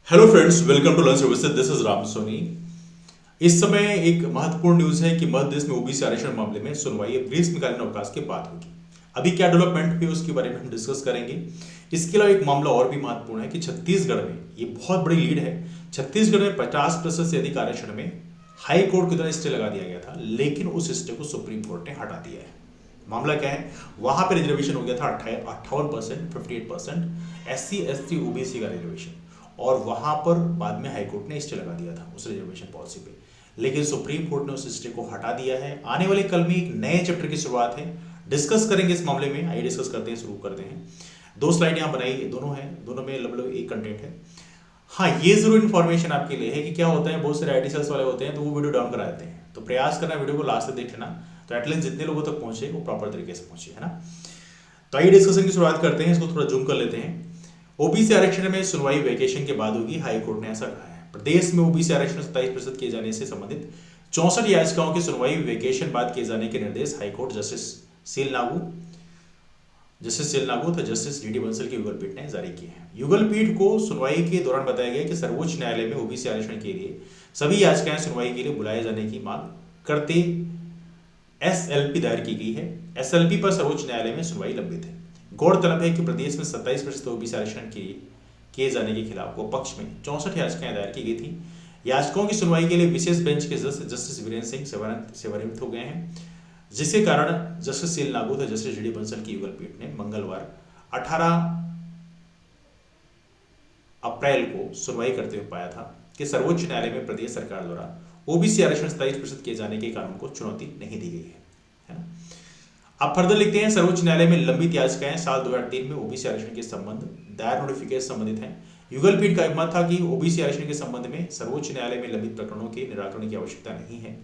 Hello friends, welcome to lunch with this is Ram Soni. इस समय एक महत्वपूर्ण न्यूज है कि मध्य प्रदेश में ओबीसी आरक्षण मामले में सुनवाई ग्रीष्मकालीन अवकाश के बाद होगी। अभी क्या डेवलपमेंट हुई उसके बारे में हम डिस्कस करेंगे। इसके अलावा एक मामला और भी महत्वपूर्ण है कि छत्तीसगढ़ में ये बहुत बड़ी लीड है। छत्तीसगढ़ में 50% से अधिक आरक्षण में हाई कोर्ट की तरह स्टे लगा दिया गया था, लेकिन उस स्टे को सुप्रीम कोर्ट ने हटा दिया है। मामला क्या है, वहां पर रिजर्वेशन हो गया था 58%, 58% SC ST OBC का रिजर्वेशन, और वहां पर बाद में हाईकोर्ट ने स्टे लगा दिया था उस रिजर्वेशन पॉलिसी पे, लेकिन सुप्रीम कोर्ट ने उस स्टे को हटा दिया है। आने वाले कल में एक नए चैप्टर की शुरुआत है, डिस्कस करेंगे इस मामले में। आइए डिस्कस करते हैं, शुरू करते हैं। दो स्लाइड यहाँ बनाई, दोनों हैं, दोनों में लगभग एक कंटेंट है। हाँ, ये जरूर इन्फॉर्मेशन आपके लिए है कि क्या होता है, बहुत सारे आईटी सेल्स वाले होते हैं तो वो वीडियो डाउन करा देते हैं, तो प्रयास करना वीडियो को लास्ट तक देख लेना, तो एटलीस्ट जितने लोगों तक पहुंचे वो प्रॉपर तरीके से पहुंचे, है ना। तो आइए डिस्कशन की शुरुआत करते हैं, इसको थोड़ा जूम कर लेते हैं। ओबीसी आरक्षण में सुनवाई वेकेशन के बाद होगी, हाई कोर्ट ने ऐसा कहा है। प्रदेश में ओबीसी आरक्षण 27% किए जाने से संबंधित 64 याचिकाओं की सुनवाई वेकेशन बाद किए जाने के निर्देश हाईकोर्ट जस्टिस सील नागू तथा जस्टिस डी बंसल की युगल पीठ ने जारी किए हैं। युगल पीठ को सुनवाई के दौरान बताया गया कि सर्वोच्च न्यायालय में ओबीसी आरक्षण के लिए सभी याचिकाएं सुनवाई के लिए बुलाए जाने की मांग करते SLP दायर की गई है। SLP पर सर्वोच्च न्यायालय में सुनवाई लंबित है। गौरतलब है कि प्रदेश में 27% ओबीसी आरक्षण किए जाने के खिलाफ वो पक्ष में 64 याचिकाएं दायर की गई थी। याचिकाओं की सुनवाई के लिए विशेष बेंच के जस्टिस वीरेंद्र सिंह सेवानिवृत्त हो गए हैं, जिसके कारण जस्टिस सील नागू तथा जस्टिस डी बंसल की युगल पीठ ने मंगलवार 18 अप्रैल को सुनवाई करते हुए पाया था कि सर्वोच्च न्यायालय में प्रदेश सरकार द्वारा ओबीसी आरक्षण 27% किए जाने के कानून को चुनौती नहीं दी गई है ना। अब फर्दर लिखते हैं, सर्वोच्च न्यायालय में लंबित याचिकाएं साल 2003 में ओबीसी आरक्षण के संबंध दायर नोटिफिकेशन संबंधित हैं। युगल पीठ का मत था कि ओबीसी आरक्षण के संबंध में सर्वोच्च न्यायालय में लंबित प्रकरणों के निराकरण की आवश्यकता नहीं है।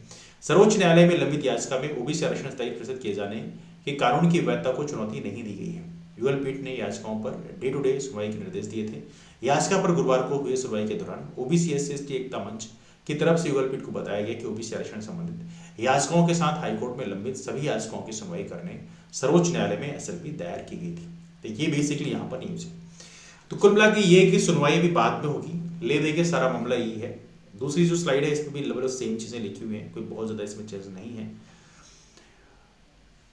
सर्वोच्च न्यायालय में लंबित याचिका में ओबीसी आरक्षण 27% किए जाने के कानून की वैधता को चुनौती नहीं दी गई है। युगल पीठ ने याचिकाओं पर डे टू डे सुनवाई के निर्देश दिए थे। याचिका पर गुरुवार को हुए सुनवाई के दौरान ओबीसी SC ST एकता मंच की तरफ से युगल पीठ को बताया गया कि ओबीसी आरक्षण संबंधित याचिकाओं के साथ हाईकोर्ट में लंबित सभी याचिकाओं की सुनवाई करने सर्वोच्च न्यायालय में SLP दायर की गई थी। तो ये बेसिकली यहाँ पर न्यूज है। तो कुल मिला के ये कि सुनवाई भी बाद में होगी, ले देके सारा मामला यही है। दूसरी जो स्लाइड है इसमें भी लगभग सेम चीजें लिखी हुई हैं, कोई बहुत ज्यादा इसमें चेंज नहीं है।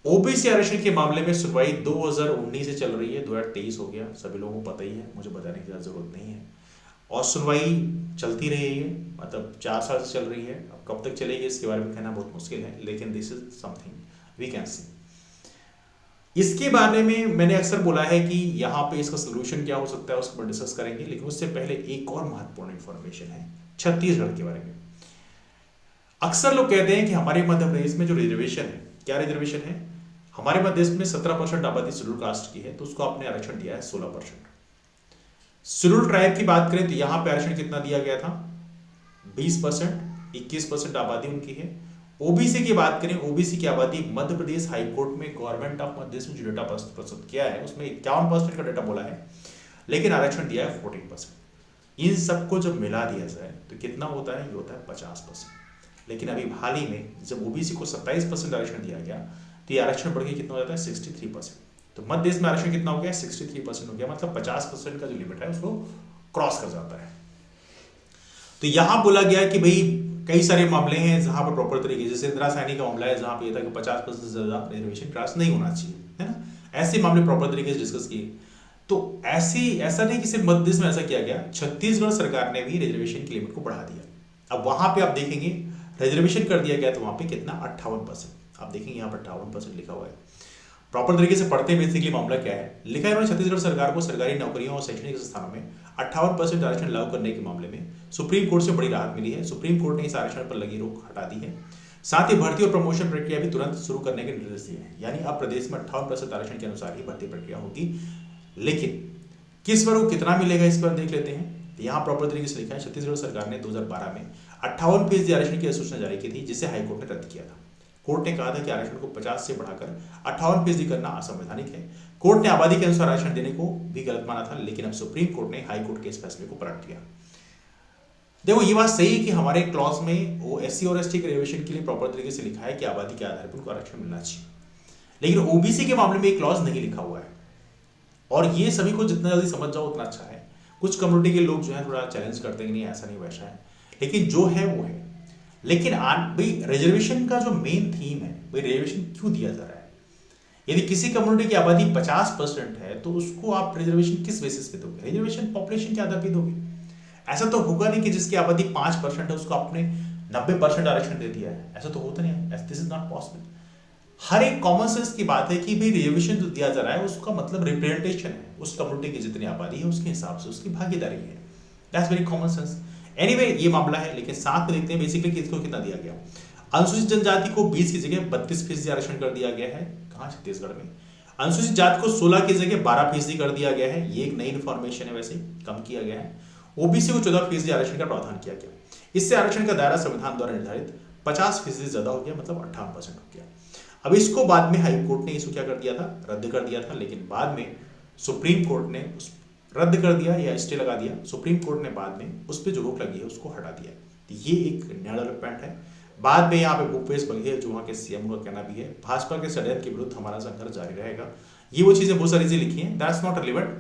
ओबीसी आरक्षण के मामले में सुनवाई 2019 से चल रही है, 2023 हो गया, सभी लोगों को पता ही है, मुझे बताने की जरूरत नहीं है। और सुनवाई चलती रही है, मतलब 4 साल से चल रही है। अब कब तक चलेगी इसके बारे में कहना बहुत मुश्किल है, लेकिन this is something we can see. इसके बारे में मैंने अक्सर बोला है कि यहाँ पे इसका सोल्यूशन क्या हो सकता है, उसके ऊपर डिस्कस करेंगे, लेकिन उससे पहले एक और महत्वपूर्ण इंफॉर्मेशन है छत्तीसगढ़ के बारे में। अक्सर लोग कहते हैं कि हमारे मध्य प्रदेश में जो रिजर्वेशन है, क्या रिजर्वेशन है, हमारे मध्य प्रदेश में 17% आबादी शेड्यूल कास्ट की है, तो उसको आपने आरक्षण दिया है 16%। शेड्यूल ट्राइब की बात करें तो यहाँ पे आरक्षण कितना दिया गया था, 20%, 21% आबादी उनकी है। ओबीसी की बात करें, ओबीसी की आबादी मध्य प्रदेश हाईकोर्ट में गवर्नमेंट ऑफ मध्य प्रदेश में जो डेटा प्रस्तुत किया है उसमें 51% का डेटा बोला है, लेकिन आरक्षण दिया है 14%। इन सबको जब मिला दिया जाए तो कितना होता है, ये होता है 50%। लेकिन अभी हाल ही में जब ओबीसी को 27% आरक्षण दिया गया तो ये आरक्षण बढ़ के कितना हो जाता है, 63%। तो मध्य देश में आरक्षण कितना हो गया, 63% हो गया, मतलब 50% का जो लिमिट है उसको क्रॉस कर जाता है। तो यहां बोला गया कि भाई कई सारे मामले हैं जहां पर प्रॉपर तरीके, जैसे इंदिरा सैनी का मामला है जहां पे ये था कि 50% से ज्यादा रिजर्वेशन क्रॉस नहीं होना चाहिए, है ना। ऐसे मामले प्रॉपर तरीके से डिस्कस किए। तो ऐसा नहीं कि सिर्फ मध्य प्रदेश में ऐसा किया गया, छत्तीसगढ़ सरकार ने भी रिजर्वेशन की लिमिट को बढ़ा दिया। अब वहां पे आप देखेंगे रिजर्वेशन कर दिया गया तो वहां पे कितना, 58%। आप देखेंगे यहाँ पर 58% लिखा हुआ है। प्रॉपर तरीके से पढ़ते हैं बेसिकली मामला क्या है, लिखा है उन्होंने छत्तीसगढ़ सरकार को सरकारी नौकरियों और शैक्षणिक संस्थानों में 58% आरक्षण लागू करने के मामले में सुप्रीम कोर्ट से बड़ी राहत मिली है। सुप्रीम कोर्ट ने इस आरक्षण पर लगी रोक हटा दी है। साथ ही भर्ती और प्रमोशन प्रक्रिया भी तुरंत शुरू करने के निर्देश दिए हैं। यानी अब प्रदेश में 58% आरक्षण के अनुसार ही भर्ती प्रक्रिया होगी। लेकिन किस वर्ग को कितना मिलेगा इस पर देख लेते हैं। यहाँ प्रॉपर तरीके से लिखा है, छत्तीसगढ़ सरकार ने 2012 में 58% आरक्षण की अधिसूचना जारी की थी, जिसे हाईकोर्ट ने रद्द किया था। कोर्ट ने कहा था कि आरक्षण को 50 से बढ़ाकर 58% करना असंवैधानिक है। कोर्ट ने आबादी के अनुसार आरक्षण देने को भी गलत माना था, लेकिन अब सुप्रीम कोर्ट ने हाई कोर्ट के इस फैसले को पलट दिया। देखो ये बात सही है कि हमारे क्लॉज में वो SC और ST के रिजर्वेशन के लिए प्रॉपर तरीके से लिखा है कि आबादी के आधार पर उनको आरक्षण मिलना चाहिए, लेकिन ओबीसी के मामले में एक क्लॉज नहीं लिखा हुआ है। और ये सभी को जितना जल्दी समझ जाओ उतना अच्छा है। कुछ कम्युनिटी के लोग जो है थोड़ा चैलेंज करते हैं कि नहीं ऐसा नहीं वैसा है, लेकिन जो है वो है। लेकिन भाई रिजर्वेशन का जो मेन थीम है, भाई रिजर्वेशन क्यों दिया जा रहा है? यदि किसी कम्युनिटी की आबादी 50% है तो उसको आप रिजर्वेशन किस बेसिस पे दोगे? रिजर्वेशन पॉपुलेशन के आधार पे दोगे। ऐसा तो होगा नहीं कि जिसकी आबादी 5% है उसको आपने 90% आरक्षण दे दिया है, ऐसा तो होता नहीं है। This is not possible. हर एक कॉमन सेंस की बात है कि भाई रिजर्वेशन जो दिया जा रहा है उसका मतलब रिप्रेजेंटेशन है, उस कम्युनिटी की जितनी आबादी है उसके हिसाब से उसकी भागीदारी है। That's very common sense. Anyway ये मामला है, लेकिन साथ में देखते हैं बेसिकली किसको कितना दिया गया। अनुसूचित जनजाति को 20 की जगह 32% आरक्षण कर दिया गया है। कहाँ? छत्तीसगढ़ में। अनुसूचित जाति को 16 की जगह 12% कर दिया गया है। ये एक नई इन्फॉर्मेशन है, वैसे कम किया गया है। ओबीसी को 14% आरक्षण का प्रावधान किया गया। इससे आरक्षण का दायरा संविधान द्वारा निर्धारित 50% ज्यादा हो गया, मतलब 58% हो गया। अब इसको बाद में हाई कोर्ट ने इसको क्या कर दिया था? रद्द कर दिया था। लेकिन बाद में सुप्रीम कोर्ट ने रद्द कर दिया या स्टे लगा दिया। सुप्रीम कोर्ट ने बाद में उस पर जो रोक लगी है उसको हटा दिया। तो ये एक नया डेवलपमेंट है। बाद में यहाँ पे भूपेश बघेल जो वहाँ के सीएम का कहना भी है, भाजपा के षड्यंत्र के विरुद्ध हमारा संघर्ष जारी रहेगा। ये वो चीजें बहुत सारी चीजें लिखी हैं, दैट्स नॉट रिलेवेंट।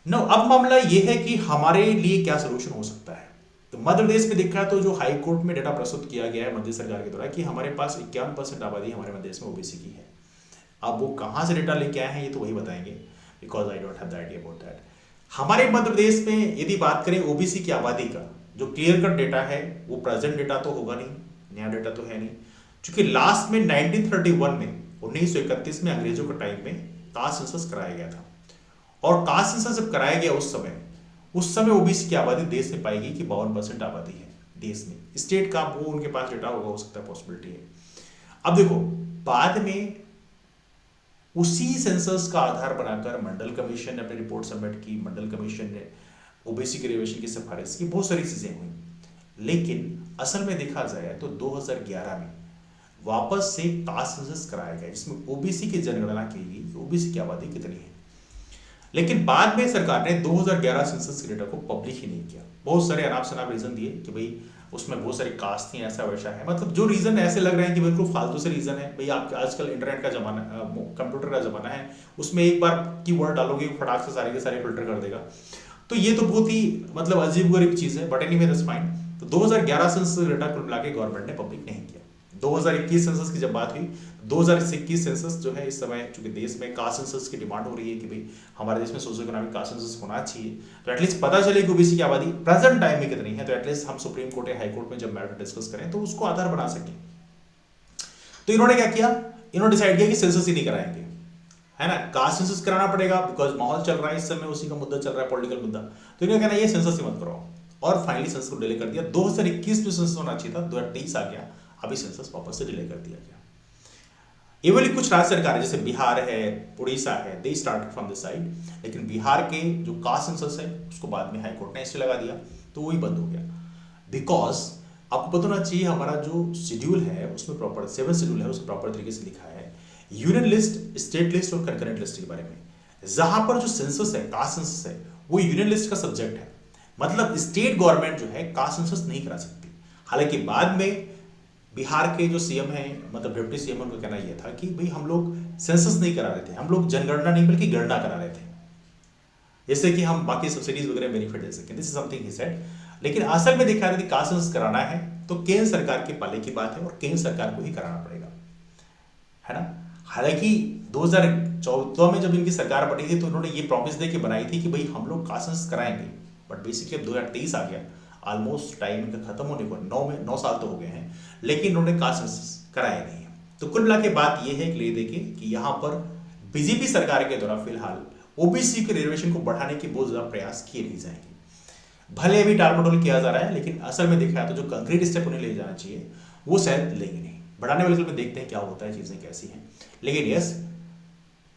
नो, अब मामला ये है कि हमारे लिए क्या सोल्यूशन हो सकता है। तो मध्य प्रदेश में देखा तो जो हाई कोर्ट में डेटा प्रस्तुत किया गया है मध्य सरकार के द्वारा कि हमारे पास 51% आबादी हमारे मध्य प्रदेश में ओबीसी की है। अब वो कहाँ से डेटा लेके आए हैं ये तो वही बताएंगे, because I don't have the idea about that. हमारे मध्य प्रदेश में यदि बात करें ओबीसी की आबादी का जो क्लियर कट डेटा है, वो प्रेजेंट डेटा तो होगा नहीं, नया डेटा तो है नहीं, क्योंकि लास्ट में 1931 में 1931 में अंग्रेजों के टाइम में कास्ट सेंसस कराया गया था। और कास्ट सेंसस जब कराया गया उस समय ओबीसी की आबादी देश में पाएगी कि 52% आबादी है देश में। स्टेट का वो उनके पास डेटा होगा, हो सकता है, पॉसिबिलिटी है। अब देखो, बाद में उसी सेंसस का आधार बनाकर मंडल कमीशन ने अपनी रिपोर्ट सबमिट की। मंडल कमीशन ने ओबीसी के रिजर्वेशन की सिफारिश की, बहुत सारी चीजें हुई। लेकिन असल में देखा जाए तो 2011 में वापस से कास्ट सेंसस कराया गया जिसमें ओबीसी की जनगणना की गई कि ओबीसी की आबादी कितनी है। लेकिन बाद में सरकार ने 2011 सेंसस के डेटा को पब्लिश ही नहीं किया। बहुत सारे अनाप शनाप रीजन दिए कि भाई उसमें बहुत सारी कास्ट थी, ऐसा वैसा है, मतलब जो रीजन ऐसे लग रहे हैं कि बिल्कुल फालतू से रीजन है। भाई आप आजकल इंटरनेट का जमाना, कंप्यूटर का जमाना है, उसमें एक बार कीवर्ड डालोगे फटाक से सारे के सारे फिल्टर कर देगा। तो ये तो बहुत ही मतलब अजीब गरीब चीज है, बट एनीवे दैट्स फाइन। तो 2011 सेंसस डेटा को मिला के गवर्नमेंट ने पब्लिक नहीं किया। 2021 सेंसस की जब बात हुई, 2021 सेंसस जो है इस समय चूंकि देश में कास्ट सेंसस की डिमांड हो रही है कि भाई हमारे देश में सोशो इकोनॉमिक कास्ट सेंसस होना चाहिए, तो एटलीस्ट पता चले कि ओबीसी की आबादी प्रेजेंट टाइम में कितनी है, तो एटलीस्ट हम सुप्रीम कोर्ट या हाई कोर्ट में जब मैटर डिस्कस करें तो उसको आधार बना सकें। तो इन्होंने क्या किया, इन्होंने डिसाइड किया कि सेंसस ही नहीं कराएंगे, है ना, कास्ट सेंसस कराना पड़ेगा बिकॉज माहौल चल रहा है इस समय, उसी का मुद्दा चल रहा है, पॉलिटिकल मुद्दा। तो इन्होंने कहना ये सेंसस ही मत कराओ, और फाइनली सेंसस को डिले कर दिया। 2021 में सेंसस होना चाहिए था, 2023 आ गया, अभी सेंसस वापस से डिले कर दिया गया। इवली कुछ राज्य सरकार जैसे बिहार है, उड़ीसा है, they started from this side, लेकिन बिहार के जो कास्ट सेंसस है उसको बाद में हाई कोर्ट ने स्टे लगा दिया, तो वही बंद हो गया। बिकॉज आपको पता होना चाहिए हमारा जो शेड्यूल है उसमें प्रॉपर 7 शेड्यूल है, उसमें प्रॉपर तरीके से लिखा है यूनियन लिस्ट, स्टेट लिस्ट और कंकरेंट लिस्ट के बारे में। जहां पर जो सेंसस है, कास्ट सेंसस है, वो यूनियन लिस्ट का सब्जेक्ट है, मतलब स्टेट गवर्नमेंट जो है कास्ट सेंसस नहीं करा सकती। हालांकि बाद में बिहार के जो सीएम हैं, मतलब डिप्टी सीएम, उनका कहना यह था कि भाई हम लोग सेंसस नहीं करा रहे थे, हम लोग जनगणना नहीं बल्कि गणना करा रहे थे, जैसे कि हम बाकी सब्सिडीज वगैरह बेनिफिट दे सकें। This is something he said. लेकिन असल में देखा यदि कास्ट सेंसस कराना है तो केंद्र सरकार के पाले की बात है और केंद्र सरकार को ही कराना पड़ेगा, है ना। हालांकि 2014 में जब इनकी सरकार बनी थी तो उन्होंने ये प्रॉमिस दे के बनाई थी कि भाई हम लोग कास्ट सेंसस कराएंगे, बट बेसिकली अब 2023 आ गया, ऑलमोस्ट टाइम इनका खत्म होने को 9 साल तो हो गए हैं, लेकिन उन्होंने कास्ट सेंसस कराया नहीं है। तो कुल मिला के बात यह है कि ले देखे कि यहाँ पर बीजेपी सरकार के द्वारा फिलहाल ओबीसी के रिजर्वेशन को बढ़ाने की बहुत ज्यादा प्रयास किए नहीं जाएंगे। भले अभी टालमटोल किया जा रहा है, लेकिन असल में देखा तो जो कंक्रीट स्टेप उन्हें ले जाना चाहिए वो शायद लेंगे नहीं। बढ़ाने वाले में देखते हैं क्या होता है, चीजें कैसी हैं। लेकिन यस,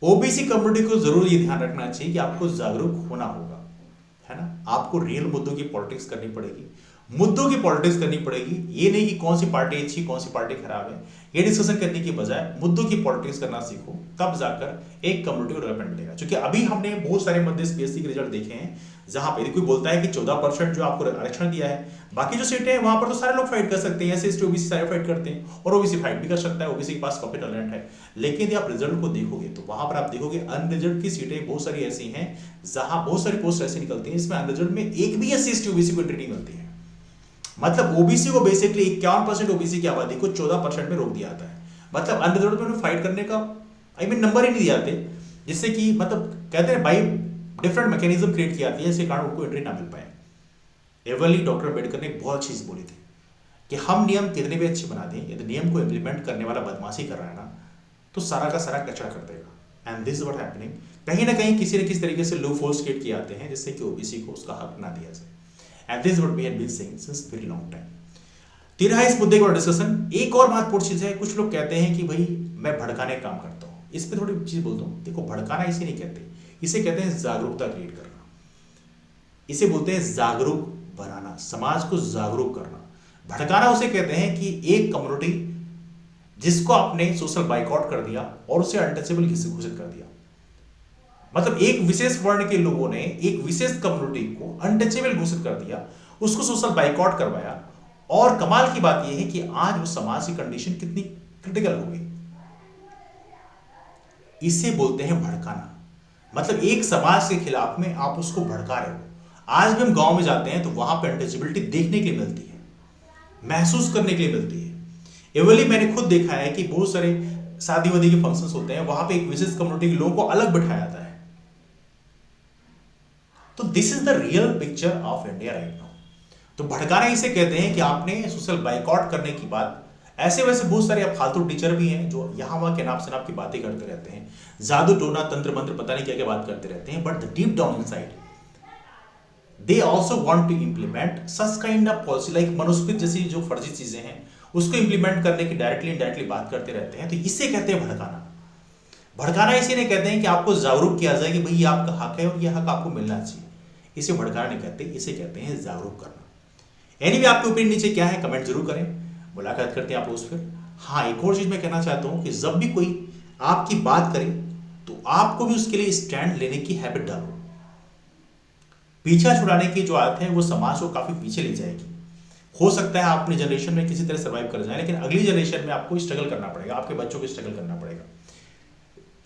ओबीसी कम्युनिटी को जरूर ये ध्यान रखना चाहिए कि आपको जागरूक होना होगा, है ना, आपको रियल मुद्दों की पॉलिटिक्स करनी पड़ेगी। मुद्दों की पॉलिटिक्स करनी पड़ेगी। ये नहीं कि कौन सी पार्टी अच्छी कौन सी पार्टी खराब है, ये डिस्कशन करने की बजाय मुद्दों की पॉलिटिक्स करना सीखो, तब जाकर एक कम्युनिटी को डेवलपमेंट मिलेगा। क्योंकि अभी हमने बहुत सारे मध्य पीएससी के रिजल्ट देखे हैं जहां पे कोई बोलता है कि 14% जो आपको आरक्षण दिया है, बाकी जो सीटें हैं वहां पर तो सारे लोग फाइट कर सकते हैं, एससी ओबीसी सारे फाइट करते हैं और ओबीसी फाइट भी कर सकता है, ओबीसी के पास काफी टैलेंट है। लेकिन यदि आप रिजल्ट को देखोगे तो वहां पर आप देखोगे अनरिजर्व की सीटें बहुत सारी ऐसी हैं जहां बहुत सारी पोस्ट ऐसी निकलती हैं इसमें अनरिजर्व में एक भी एससी ओबीसी को एंट्री नहीं मिलती है। मतलब ओबीसी को बेसिकली 51% ओबीसी की आबादी को 14% में रोक दिया जाता है। मतलब अनरिजर्व में फाइट करने का नंबर ही नहीं दिए जाते, जिससे कि मतलब कहते हैं भाई डिफरेंट मैकेनिज्म क्रिएट की जाती है, इसके कारण उनको एंट्री ना मिल पाए। एवरली डॉक्टर अम्बेडकर ने एक बहुत अच्छी चीज बोली थी कि हम नियम कितने भी अच्छे बना दें, यदि नियम को इम्प्लीमेंट करने वाला बदमाशी कर रहा है ना तो सारा का सारा कचरा कर देगा। And this is what happening. कहीं ना कहीं किसी न किसी तरीके से लूप होल्स क्रिएट किए जाते हैं जिससे कि ओबीसी को उसका हक ना दिया जाए। And this what we have been saying since very long time. 13 इस मुद्दे का डिस्कशन। एक और महत्वपूर्ण चीज है, कुछ लोग कहते हैं कि भाई मैं भड़काने का काम करता हूं। इस पे थोड़ी चीज बोलता हूं। देखो, भड़काना इसे नहीं कहते, इसे कहते हैं जागरूकता क्रिएट करना। इसे बोलते हैं जागरूक बनाना, समाज को जागरूक करना। भड़काना उसे कहते हैं कि एक कम्युनिटी जिसको आपने सोशल बाइकआउट कर दिया और उसे अनटचेबल घोषित कर दिया। मतलब एक विशेष वर्ण के लोगों ने एक विशेष कम्युनिटी को अनटचेबल घोषित कर दिया, उसको सोशल बाइकआउट करवाया। और कमाल की बात यह है कि आज वो समाज की कंडीशन कितनी क्रिटिकल हो गई। इसे बोलते हैं भड़काना। मतलब एक समाज के खिलाफ में आप उसको भड़का रहे हो। आज भी हम गांव में जाते हैं तो वहां पर अनटचेबिलिटी देखने के लिए मिलती है, महसूस करने के लिए मिलती है। एवली मैंने खुद देखा है कि बहुत सारे शादी वादी के फंक्शंस होते हैं, वहां पे एक विशेष कम्युनिटी के लोगों को अलग बिठाया जाता है। तो this is the real picture of India right now. तो भड़काना इसे कहते हैं कि आपने सोशल बाइकआउट करने की बात। ऐसे वैसे बहुत सारे फालतू टीचर भी हैं जो यहां वहां के नाम शनाब की बातें करते रहते हैं, जादू टोना तंत्र मंत्र पता नहीं क्या क्या बात करते रहते हैं, but the deep down inside they also want to implement such kind of policy like Manusmriti जैसी जो फर्जी चीजें हैं उसको इंप्लीमेंट करने की डायरेक्टली इनडायरेक्टली बात करते रहते हैं। तो इसे कहते हैं भड़काना। भड़काना इसे नहीं कहते हैं कि आपको जागरूक किया जाए कि भाई ये आपका हक है और ये हक आपको मिलना चाहिए। इसे भड़काना नहीं कहते, इसे कहते हैं जागरूक करना। एनीवे, आपके ओपिनियन नीचे क्या है कमेंट जरूर करें। मुलाकात करते हैं आप लोग फिर। हाँ, एक और चीज मैं कहना चाहता हूं कि जब भी कोई आपकी बात करे तो आपको भी उसके लिए स्टैंड लेने की हैबिट डालो। पीछा छुड़ाने की जो आदत है वो समाज को काफी पीछे ले जाएगी। हो सकता है आप अपनी जनरेशन में किसी तरह सर्वाइव कर जाए, लेकिन अगली जनरेशन में आपको स्ट्रगल करना पड़ेगा, आपके बच्चों को स्ट्रगल करना पड़ेगा।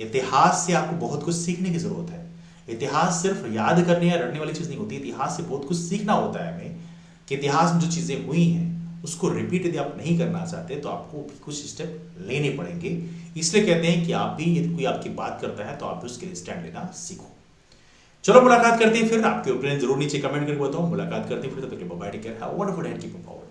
इतिहास से आपको बहुत कुछ सीखने की जरूरत है। इतिहास सिर्फ याद करने या रटने वाली चीज नहीं होती, इतिहास से बहुत कुछ सीखना होता है हमें कि इतिहास में जो चीजें हुई हैं उसको रिपीट यदि आप नहीं करना चाहते तो आपको भी कुछ स्टेप लेने पड़ेंगे। इसलिए कहते हैं कि आप भी यदि कोई आपकी बात करता है तो आप भी उसके लिए स्टैंड लेना सीखो। चलो मुलाकात करते हैं फिर। आपके ओपिनियन जरूर नीचे कमेंट करके बताओ। मुलाकात करते हैं फिर, तब तक के लिए bye, take care, have a wonderful day, keep up.